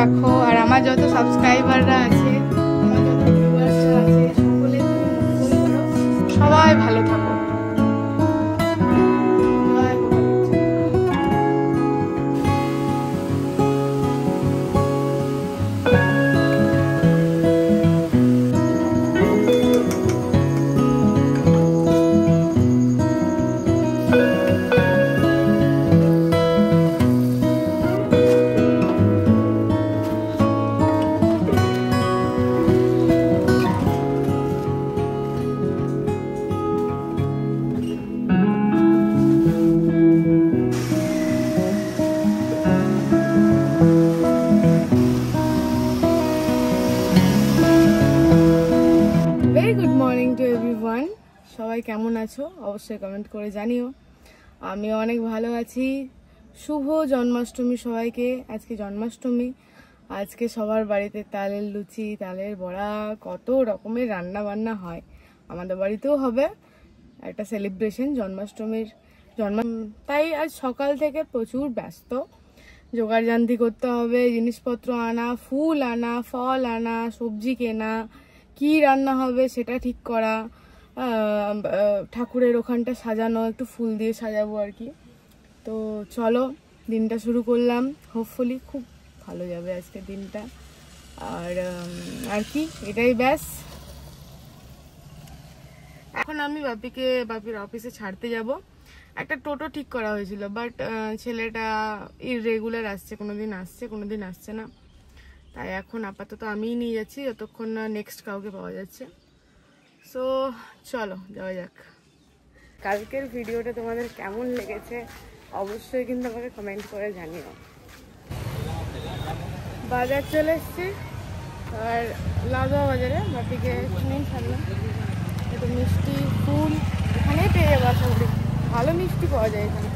রাখো আর আমার যত সাবস্ক্রাইবাররা আছে, আমার যত ভিউয়ার্সরা আছে, সকলে সবাই ভালো থাকো। সবাই কেমন আছো অবশ্যই কমেন্ট করে জানিও। আমি অনেক ভালো আছি। শুভ জন্মাষ্টমী সবাইকে। আজকে জন্মাষ্টমী, আজকে সবার বাড়িতে তালের লুচি, তালের বড়া, কত রকমের রান্না বান্না হয়। আমাদের বাড়িতেও হবে একটা সেলিব্রেশন জন্মাষ্টমীর। তাই আজ সকাল থেকে প্রচুর ব্যস্ত, জোগাড় জান্তি করতে হবে, জিনিসপত্র আনা, ফুল আনা, ফল আনা, সবজি কেনা, কি রান্না হবে সেটা ঠিক করা, ঠাকুরের ওখানটা সাজানো, একটু ফুল দিয়ে সাজাবো আর কি। তো চলো দিনটা শুরু করলাম, হোপফুলি খুব ভালো যাবে আজকের দিনটা। আর কি এটাই ব্যাস। এখন আমি বাপির অফিসে ছাড়তে যাব। একটা টোটো ঠিক করা হয়েছিল, বাট ছেলেটা ইররেগুলার আসছে, কোনোদিন আসছে কোনোদিন আসছে না। তাই এখন আপাতত আমিই নিয়ে যাচ্ছি যতক্ষণ না নেক্সট কাউকে পাওয়া যাচ্ছে। সো চলো যাওয়া যাক। কালকের ভিডিওটা তোমাদের কেমন লেগেছে অবশ্যই কিন্তু আমাকে কমেন্ট করে জানিও। বাজার চলে এসছি আর লাউদা বাজারে বাপিকে নিয়ে ছাড়লাম। একটু মিষ্টি ফুল এখানেই পেয়ে যাবো, আশা করি ভালো মিষ্টি পাওয়া যায় এখানে।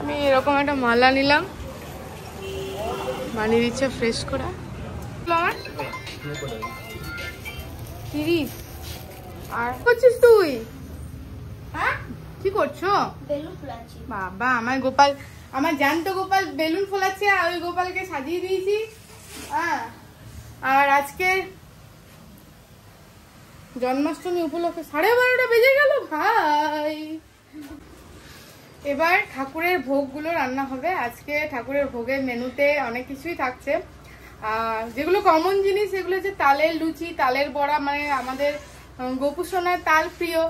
আমি এরকম একটা মালা নিলাম, বানিয়ে দিচ্ছে ফ্রেশ করা। আমার 30। আর করছিস তুই? হ্যাঁ কি করছো? বেলুন ফোলাচ্ছি। বাবা আমার গোপাল, আমার জ্যান্ত গোপাল বেলুন ফোলাচ্ছে, আর ওই গোপালকে সাজিয়ে দিয়েছি। হ্যাঁ আর আজকে জন্মাষ্টমী উপলক্ষে 12:30 বেজে গেল ভাই। এবার ঠাকুরের ভোগগুলো রান্না হবে। আজকে ঠাকুরের ভোগের মেনুতে অনেক কিছুই থাকছে। যেগুলো কমন জিনিস সেগুলো হচ্ছে তালের লুচি, তালের বড়া, মানে আমাদের গোপু সোনার তাল প্রিয়,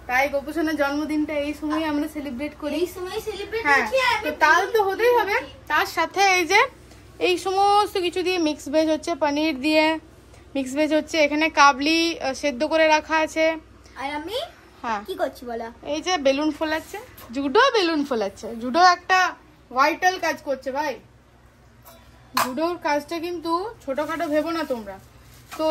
তাই গোপু সোনার জন্মদিনটা এই সময় আমরা সেলিব্রেট করি। হ্যাঁ তো তাল তো হতেই হবে, তার সাথে এই যে এই সমস্ত কিছু দিয়ে মিক্স ভেজ হচ্ছে, পনির দিয়ে মিক্স ভেজ হচ্ছে, এখানে কাবলি সেদ্ধ করে রাখা আছে। আর আমি হ্যাঁ কি করছি বলো? এই যে বেলুন ফোলাচ্ছে, জুডো বেলুন ফোলাচ্ছে। জুডো একটা ভাইটাল কাজ করছে ভাই। জুডোর কাজটা কিন্তু ছোটখাটো ভেবো না তোমরা। তো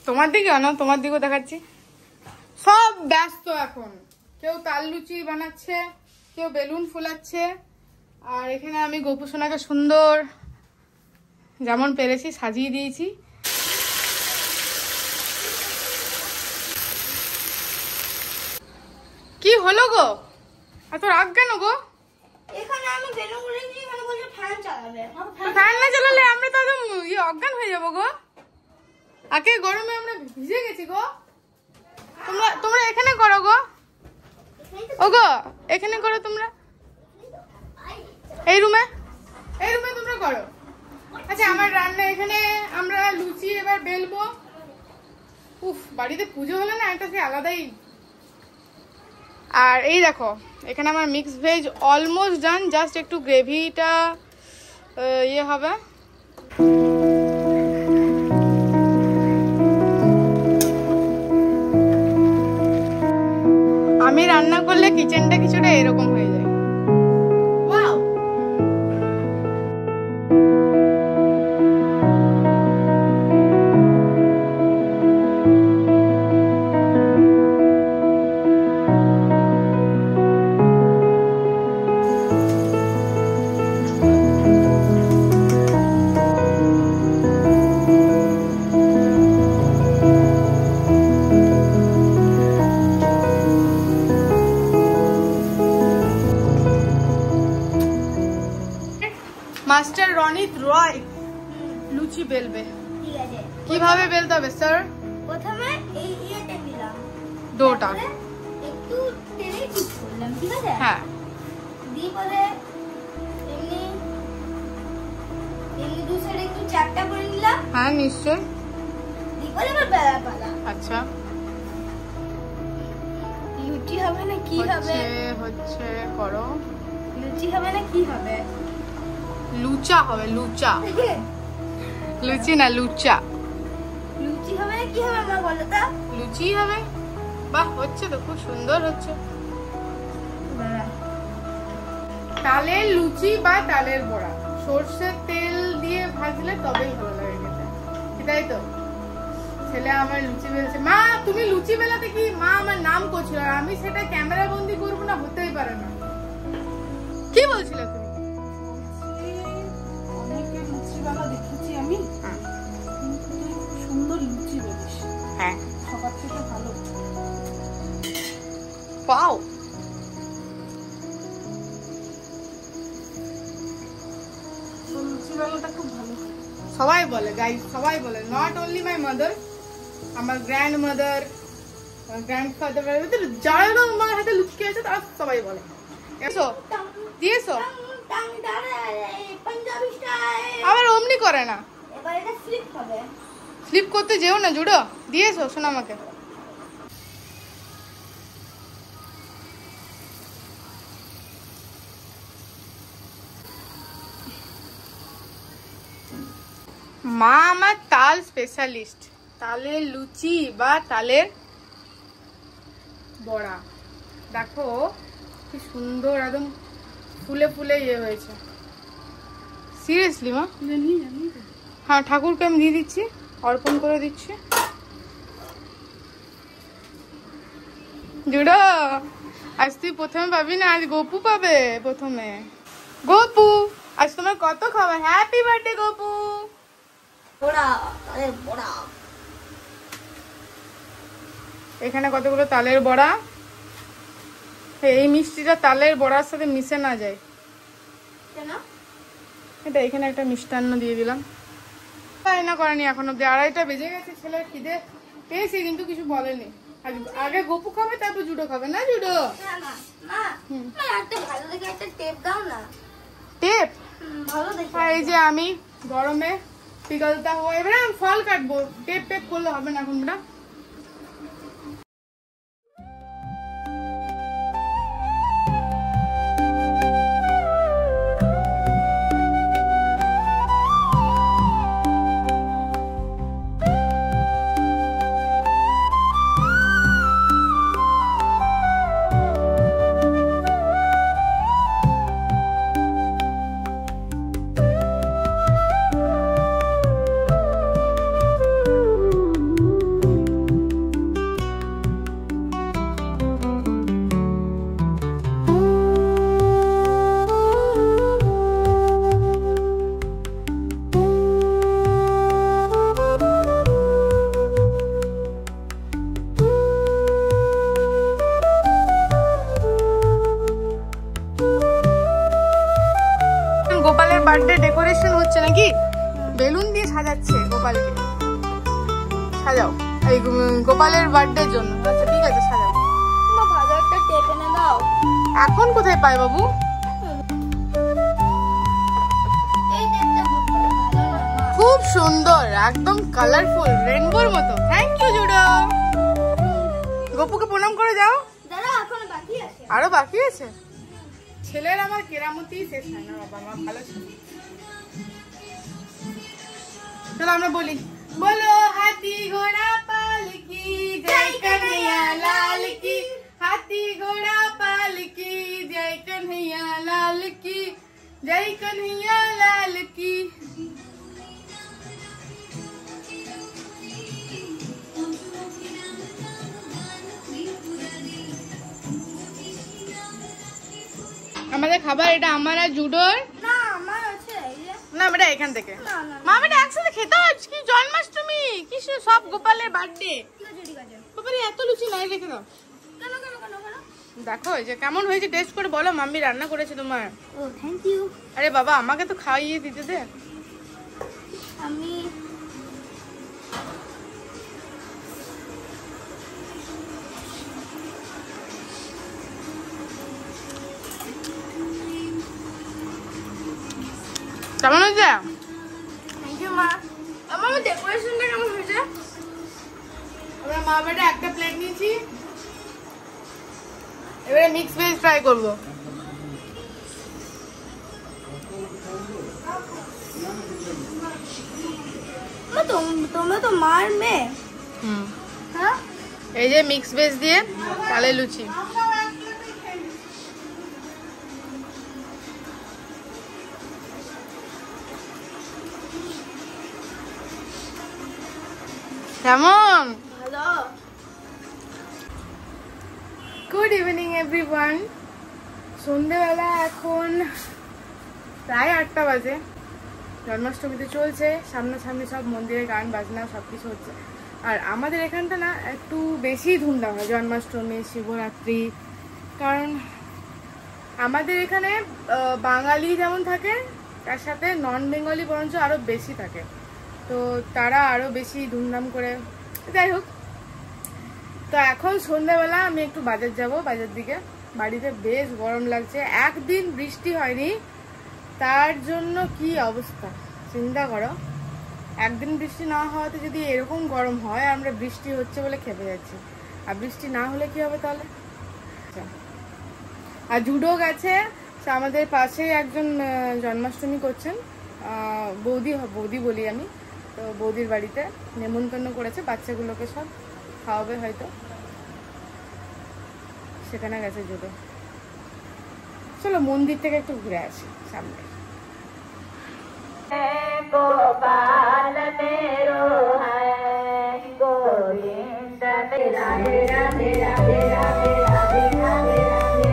তোমার দিকে আনো, তোমার দিকেও দেখাচ্ছি। সব ব্যস্ত এখন, কেউ তাল লুচি বানাচ্ছে, কেউ বেলুন ফোলাচ্ছে, আর এখানে আমি গোপু সোনাকে সুন্দর যেমন পেরেছি সাজিয়ে দিয়েছি। কি হলো গো, এত রাগ কেন গো? এখানে আমি বেলুন গুলিনি, এখানে বলছে ফ্যান চালাবে। ফ্যান না চালালে আমরা তো একদম অজ্ঞান হয়ে যাবো গো। আগে গরমে আমরা ভিজে গেছি গো। তোমরা এখানে করো গো। ও গো এখানে করো তোমরা, এই রুমে। এই রুমে তোমরা করো। আচ্ছা আমার রান্না এখানে আমরা লুচি এবার বেলবো। উফ, বাড়িতে পুজো হলে না একটা সে আলাদাই। আর এই দেখো এখানে আমার mix veg almost done, just একটু গ্রেভিটা ইয়ে হবে। আমি রান্না করলে কিচেনটা কিছুটা এরকম হয়ে যায়। ওয়াও, মাস্টার রনিত রয় লুচি বেলবে। ঠিক আছে, কিভাবে বেলতে হবে স্যার? প্রথমে এই ইয়েটা দিলাম, ডোটা। তারপরে একটু তেলে ডিপ করলাম, ঠিক আছে? হ্যাঁ, দিয়ে পরে এমনি এমনি দু সাইডে একটু চ্যাপটা করে নিলাম, হ্যাঁ নিশ্চয়। দিয়ে পরে আবার বেলা পালা। আচ্ছা, লুচি হবে না কি হবে? হচ্ছে করো। লুচি হবে না কি হবে? লুচা হবে, লুচা। লুচি না লুচা। লুচি হবে না কি হবে মা বলো তো? লুচি হবে। বাহ, হচ্ছে তো, খুব সুন্দর হচ্ছে। তালের লুচি বা তালের বড়া সর্ষের তেল দিয়ে ভাজলে তবেই ভালো লাগে খেতে, তাই তো? ছেলে আমার লুচি বেলছে। মা তুমি লুচি বেলাতে কি মা আমার নাম করছিল, আর আমি সেটা ক্যামেরা বন্দি করবো না, হতেই পারে না। কি বলছিলে তুমি? অনেকে লুচিওয়ালা দেখেছি আমি, কিন্তু সুন্দর লুচি বেলিস, হ্যাঁ সবার থেকে ভালো। পাও লুচিওয়ালাটা খুব ভালো। সবাই বলে গাইস, সবাই বলে, নট অনলি মাই মাদার, আমার গ্র্যান্ড মাদার, গ্র্যান্ডফাদার, যারা আমার হাতে লুচি খেয়েছে তারা সবাই বলে। এসো দিয়েছো, পাঞ্জাবি স্টাইল। আবার অমনি করে না, এবার এটা স্লিপ হবে। স্লিপ করতে যেও না, জুড়ো দিয়েছো শোনো আমাকে। মা আমার তাল স্পেশালিস্ট, তালের লুচি বা তালের বড়া। দেখো কি সুন্দর, একদম ফুলে ফুলে ইয়ে হয়েছে। সিরিয়াসলি মা? হ্যাঁ, ঠাকুরকে আমি দিয়ে দিচ্ছি, অর্পণ করে দিচ্ছি। জুড়ো, আজ তুই প্রথমে পাবি না, আজ গোপু পাবে প্রথমে। গোপু, আজ তোমার কত খাবার। Happy birthday Gopu. বড়া, তালের বড়া। এখানে কতগুলো তালের বড়া। এই মিষ্টিটা তালের বড়ার সাথে মিশে না যায়, কেন? এটা এখানে একটা মিষ্টান্ন দিয়ে দিলাম। তাই না করেনি এখন অব্দি, 2:30টা বেজে গেছে। ছেলে খিদে পেয়েছে কিন্তু কিছু বলেনি। আগে গোপু খাবে, তারপর জুডো খাবে। না জুডো, না না মা, মা একটা ভালো দেখে একটা টেপ দাও না। টেপ? ভালো দেখে। আর এই যে আমি গরমে পিঘলতা হবো, এবারে আমি ফল কাটবো, টেপ টেপ করলে হবে না এখন। না গোপালের বার্থডে ডেকোরেশন হচ্ছে নাকি? বেলুন দিয়ে সাজাচ্ছে গোপালকে। সাজাও এই গোপালের বার্থডের জন্য। আচ্ছা ঠিক আছে, সাজাও। মা ভালো একটা টেপ এনে দাও। এখন কোথায় পাই বাবু? খুব সুন্দর, একদম কালারফুল, রেনবোর মতো। Thank you judo. গপুকে প্রণাম করে যাও। দাদা এখনো বাকি আছে। আরো বাকি আছে? ছেলের আমার কেরামতি শেষ হয় না বাবা, আমার ভালো ছিল। চলো আমরা বলি, বলো হাতি ঘোড়া পালকি জয় কन्हैया लाल की, हाथी घोड़ा पालकी जय कन्हैया लाल की, जय कन्हैया लाल की। আমাদের খাবার এটা আমার আর জুডোর। না আমার আছে এই যে। না এটা এখান থেকে। না না মা এটা একসাথে খেতে হয়, কি জন্মাষ্টমী, কি সব গোপালের বার্থডে। ঠিক আছে। বাবারে এত লুচি নাই, রেখে দাও। কেন কেন কেন কেন? দেখো এই যে কেমন হয়েছে, টেস্ট করে বলো। মাম্মি রান্না করেছে তোমার। ও থ্যাংক ইউ। আরে বাবা আমাকে তো খাইয়ে দিতে দে। আমি কেমন হয়েছে? থ্যাংক ইউ মা। আমার ডেকোরেশনটা কেমন হয়েছে? আমরা মা বেটা একটা প্লেট নিয়েছি, এবারে মিক্স ভেজ ট্রাই করবো। তোমরা তো মার মেয়ে। হ্যাঁ এই যে মিক্স ভেজ দিয়ে তালে লুচি। কেমন? ভালো। Good evening everyone. সন্ধ্যেবেলা এখন প্রায় 8টা বাজে। জন্মাষ্টমীতে চলছে, সামনাসামনি সব মন্দিরে গান বাজনা সবকিছু হচ্ছে। আর আমাদের এখানটা না একটু বেশি ধুমধাম হয় জন্মাষ্টমী, শিবরাত্রি। কারণ আমাদের এখানে বাঙালি যেমন থাকে তার সাথে নন বেঙ্গলি বরঞ্চ আরও বেশি থাকে, তো তারা আরও বেশি ধুমধাম করে। যাই হোক, তো এখন সন্ধ্যাবেলা আমি একটু বাজার যাব, বাজার দিকে। বাড়িতে বেশ গরম লাগছে, একদিন বৃষ্টি হয়নি, তার জন্য কি অবস্থা চিন্তা করো। একদিন বৃষ্টি না হওয়াতে যদি এরকম গরম হয়, আমরা বৃষ্টি হচ্ছে বলে খেপে যাচ্ছি, আর বৃষ্টি না হলে কি হবে তাহলে? আর জুডো গেছে, আমাদের পাশেই একজন জন্মাষ্টমী করছেন, বৌদি বলি আমি, তো বৌদির বাড়িতে নেমন্তন্ন করেছে, বাচ্চাগুলোকে সব খাওয়াবে হয়তো, সেখানে গেছে জুডো। চলো মন্দির থেকে একটু ঘুরে আসি সামনে। গোপাল মেরো হ্যায় গোবিন্দ মেরা মেরা মেরা মেরা মেরা মেরা মেরা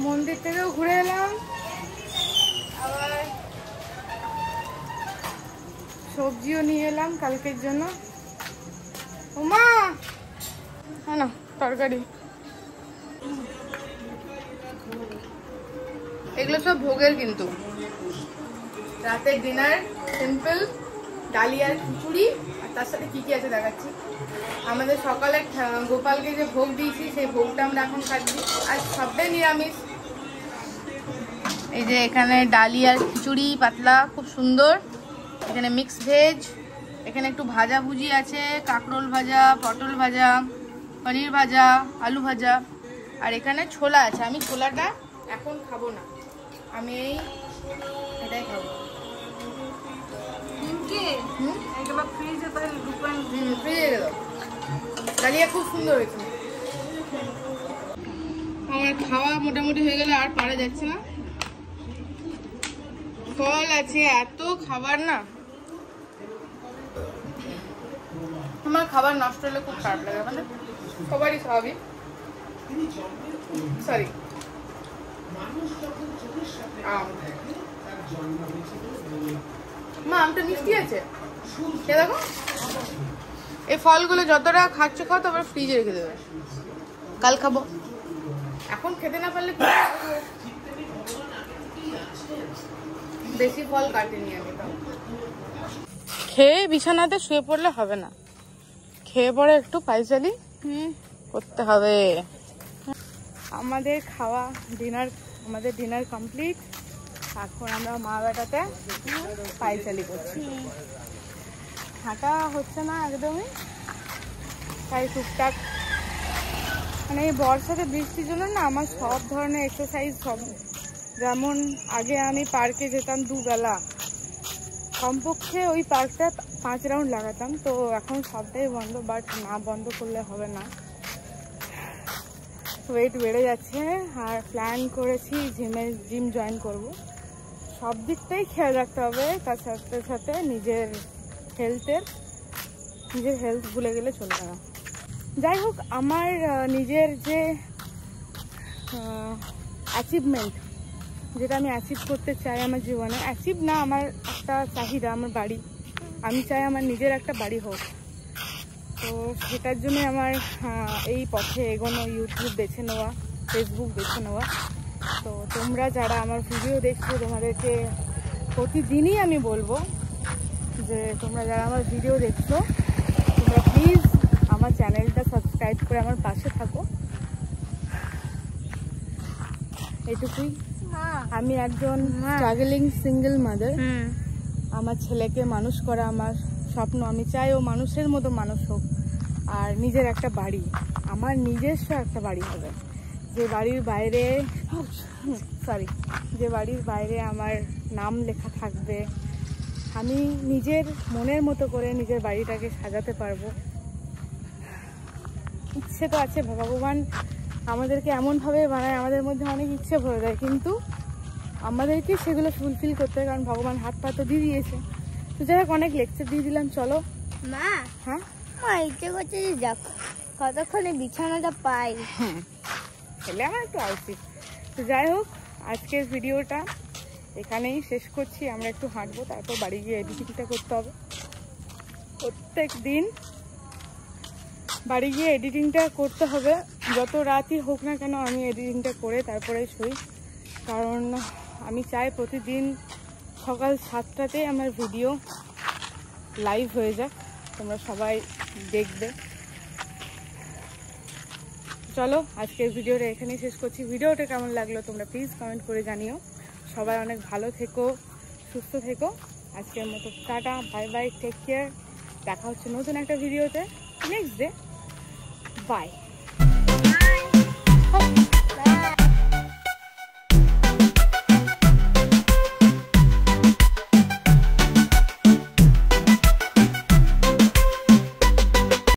মন্দির থেকেও ঘুরে এলাম, আবার সবজিও নিয়ে এলাম কালকের জন্য। ওমা হ্যাঁ না তরকারি, এগুলো সব ভোগের, কিন্তু রাতের ডিনার সিম্পল ডালি আর খিচুড়ি, আর তার সাথে কি কি আছে দেখাচ্ছি। আমাদের সকালে গোপালকে যে ভোগ দিয়েছি সেই ভোগটা আমরা এখন খাচ্ছি, আর সবটাই নিরামিষ। এই যে এখানে ডালি আর খিচুড়ি পাতলা, খুব সুন্দর। এখানে মিক্স ভেজ, এখানে একটু ভাজা ভুজি আছে, কাঁকরোল ভাজা, পটল ভাজা, পনির ভাজা, আলু ভাজা, আর এখানে ছোলা আছে। আমি ছোলাটা এখন খাবো না, আমি এটাই খাবো। ফ্রিজে রেখে দাও, ডালিয়া খুব সুন্দর হয়েছে। আমার খাওয়া মোটামুটি হয়ে গেলে আর পারা যাচ্ছে না। ফল আছে, এত খাবার না, আমার খাবার নষ্ট হলে খুব খারাপ লাগে, মানে সবারই স্বাভাবিক। সরি, মা আমটা মিষ্টি আছে, দেখো। এই ফলগুলো যতটা খাচ্ছ খাও, তারপর ফ্রিজে রেখে দেবে, কাল খাবো। এখন খেতে না পারলে বেশি ফল কাটেনি আমি। খেয়ে বিছানাতে শুয়ে পড়লে হবে না, খেয়ে পরে একটু পায়চালি করতে হবে। আমাদের খাওয়া আমাদের ডিনার কমপ্লিট। এখন আমরা মা বেটাতে পায়চালি করছি। হাঁটা হচ্ছে না একদমই, তাই টুকটাক মানে এই বর্ষাতে বৃষ্টির জন্য না আমার সব ধরনের এক্সারসাইজ সব, যেমন আগে আমি পার্কে যেতাম দুবেলা, কমপক্ষে ওই পার্কটা 5 রাউন্ড লাগাতাম, তো এখন সবটাই বন্ধ। বাট না বন্ধ করলে হবে না, ওয়েট বেড়ে যাচ্ছে। আর প্ল্যান করেছি জিম জয়েন করব। সব দিকটাই খেয়াল রাখতে হবে, তার সাথে সাথে নিজের হেলথ ভুলে গেলে চলবে না। যাই হোক, আমার নিজের যে অ্যাচিভমেন্ট, যেটা আমি অ্যাচিভ করতে চাই আমার জীবনে, অ্যাচিভ না, আমার একটা চাহিদা, আমার বাড়ি। আমি চাই আমার নিজের একটা বাড়ি হোক। তো সেটার জন্য আমার এই পথে এগোনো, ইউটিউব বেছে নেওয়া, ফেসবুক বেছে নেওয়া। তো তোমরা যারা আমার ভিডিও দেখছো, তোমাদেরকে প্রতিদিনই আমি বলবো যে তোমরা যারা আমার ভিডিও দেখছো, তোমরা প্লিজ আমার চ্যানেলটা সাবস্ক্রাইব করে আমার পাশে থাকো। এটুকুই। আমি একজন স্ট্রাগলিং সিঙ্গেল মাদার। আমার ছেলেকে মানুষ করা আমার স্বপ্ন। আমি চাই ও মানুষের মতো মানুষ হোক, আর নিজের একটা বাড়ি, আমার নিজস্ব একটা বাড়ি হবে, যে বাড়ির বাইরে আমার নাম লেখা থাকবে। আমি নিজের মনের মতো করে নিজের বাড়িটাকে সাজাতে পারবো। ইচ্ছে তো আছে, ভগবান আমাদেরকে এমনভাবে বানায়, আমাদের মধ্যে অনেক ইচ্ছে ভরে দেয়, কিন্তু আমাদেরকে সেগুলো ফুলফিল করতে হয়, কারণ ভগবান হাত পা তো দিয়ে দিয়েছে। তো যাই হোক, অনেক লেকচার দিয়ে দিলাম, চলো। মা, হ্যাঁ, ইচ্ছে করছে যে যাক, কতক্ষণে বিছানাটা পাই। খেলে আমার একটু আউচিত। তো যাই হোক, আজকের ভিডিওটা এখানেই শেষ করছি। আমরা একটু হাঁটবো, তারপর বাড়ি গিয়ে এডিটিংটা করতে হবে। প্রত্যেক দিন বাড়ি গিয়ে এডিটিংটা করতে হবে, যত রাতই হোক না কেন আমি এডিটিংটা করে তারপরে শুই। কারণ আমি চাই প্রতিদিন সকাল 7টাতে আমার ভিডিও লাইভ হয়ে যাক, তোমরা সবাই দেখবে। চলো, আজকের ভিডিওটা এখানেই শেষ করছি। ভিডিওটা কেমন লাগলো তোমরা প্লিজ কমেন্ট করে জানিও। সবাই অনেক ভালো থেকো, সুস্থ থেকো। আজকের মতো tata, bye bye, take care. দেখা হচ্ছে নতুন একটা ভিডিওতে নেক্সট ডে। বাই।